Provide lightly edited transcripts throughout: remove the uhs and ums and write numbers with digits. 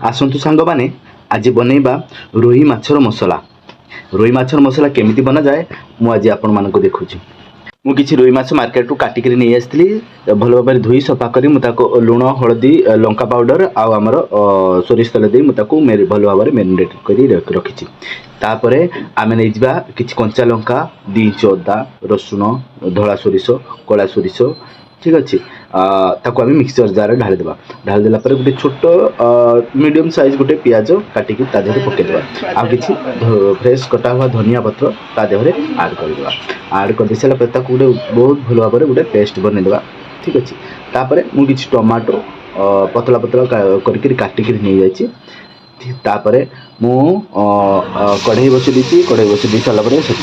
आसतु सांग मैंने आज बनैबा रोही माछर मसला। रोही माछर मसला केमिति बना जाए मु आज आपण मानक देखुची। मु किछि रोही माछ मार्केट रू काटिक नहीं आसली भल भाव धोई सफा करी मुझे लुण हलदी लंका पाउडर आउ आमर सोरिष तेल दे मुझे भल भाव मेरिनेट कर रखी। तापर आम नहीं किछि कंचा लंका 2 इंच अदा रसुण धला सोरिष कला सोरिष ठीक अच्छे ताको आम मिक्सचर जार ढाली देबा। ढाली देला पर गोटे छोट मीडियम साइज गोटे पियाज काटिकी ता देहरे पकेदेबा। आ किछि फ्रेश कटा हुआ धनिया पत्र ता देहरे ऐड करदेबा। ऐड कर दे सारा पर ताको गोटे बहुत भल भाव गोटे पेस्ट बनैदेबा ठीक अच्छे। तापर मु किछि टमाटो पतला पतला करके काटिकी नहीं जाइछि। तापर मु कढ़ई बसि दी कढ़ई बसि दी सारा पर से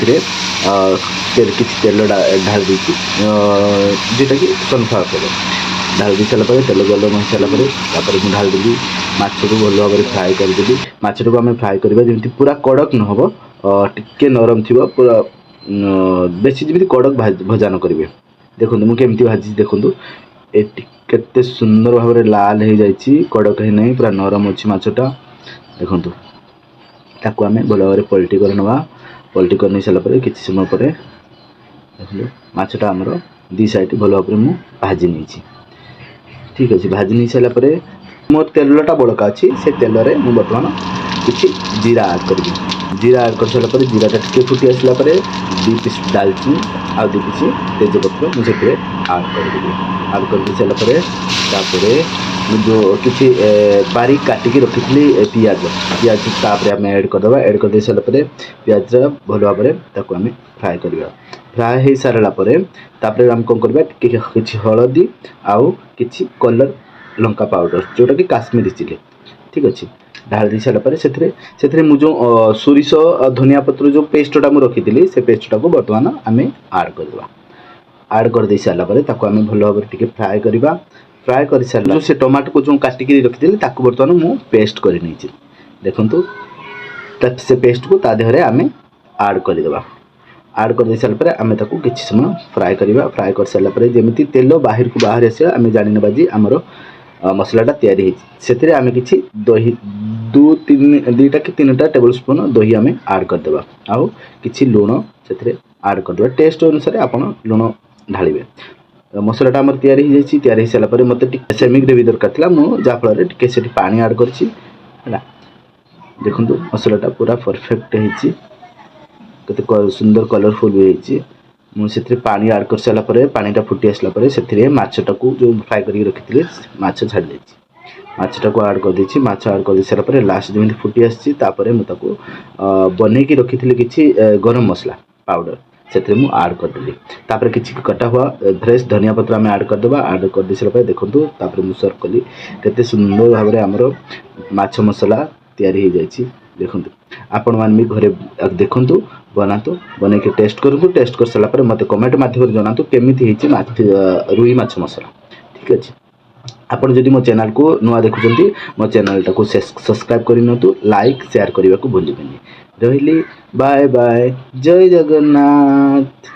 किछि तेल ढाल दी जोटा कि सनफ्लावर तेल ढाल दी सारा तेल गरम हो सारा मुझे ढाल देली माछ को भल भाव फ्राए करदेली। माछ को आम फ्राए करवा जमी पूरा कड़क न हो टिके नरम थी पूरा बेसी जमी कड़क भजा न करेंगे। देखो मुझे भाजी देखूँ केते सुंदर भाव लाल हो जाइए कड़क है नहीं पूरा नरम अच्छी मछटा देखूँ ताको आम भल भाव पलटी कर नवा। पलटी कर नहीं सारापर कि समय पर देखो मछटा आमर दी साइड भल भाव मुझे भाजी नहीं ठीक अच्छे। भाजी नहीं सारापर मोर तेलटा बड़का अच्छी से तेल में बर्तमान किसी जीरा ऐड करी। जीरा ऐड कर सारापर जीराटा टे फुटी आसला 2 पीस दालचीनी आ 2 पीस तेजपत्र मुझे ऐड करदेवी। ऐड कर सारापर जो किसी बारीक काटिकी रखी पियाज पियाज तापर आम ऐड करदे। ऐड कर सारापर पियाज भल भाव आम फ्राए करवा। फ्राए हो सारापर आम कौन करवा कि हलदी आउ कि कलर लंका पाउडर जोटा कि काश्मीरी चिली ठीक अच्छे ढाल दी सारापर से मुझे सोरिष धनिया पत्र जो पेस्टा मुझे रखी से पेस्टा को बर्तमान आम ऐड करवा। ऐड कर दे सारापर आम भल भाव फ्राए करवा। फ्राए कर सारा से टमाटो को जो काटिक रखी बर्तमान मुझे पेस्ट कर देखु से पेस्ट को तादेहरे आम ऐड करदे। ऐड कर दे सारापर आम किसी समय फ्राए करवा। फ्राए कर सारापर जमी तेल बाहर को बाहर आस आम जानी नवा आमर मसलाटा तैयारी से आम कि दही 2-3 कि 3टा टेबल स्पून दही आम ऐड करदे आउ कि लुण से ऐड करदे टेस्ट अनुसार आप लुण ढालिबे। मसलाटा आमर तैयारी सारापर मत सेमी ग्रेवी दरकार था मुझाफल से पानी ऐड कर देखु मसलाटा पूरा परफेक्ट होते सुंदर कलरफुल भी होती। मुझे पानी ऐड कर सारापर पानीटा फुटी आसला से माछटा को जो फ्राए करके रखी माछ छाड़ दी माछटा को ऐड कर दी। माछ ऐड कर सारापर लास्ट जमी फुटी आसपर मुझे बनई रखी कि गरम मसला पाउडर से ऐड करदेली। तापर किसी कटा हुआ फ्रेश धनिया पत्र आम ऐड करदे। ऐड कर दे सारापर देखो तापर मुझे सर्व कली केते सुंदर भाव आमर माछ मसला तैयारी हो जाइए। देखो आपण मैंने भी घरे देखु बनातु बन के टेस्ट करूँ। टेस्ट कर सारापर मत कमेंट मध्यम जनातु केमिति रुई माछ मसला ठीक अच्छे। आपड़ जदि मो चैनल को नुआ देखुं मो चैनल टाको सब्सक्राइब करनी लाइक शेयर करने को भूलिए। रही बाय बाय जय जगन्नाथ।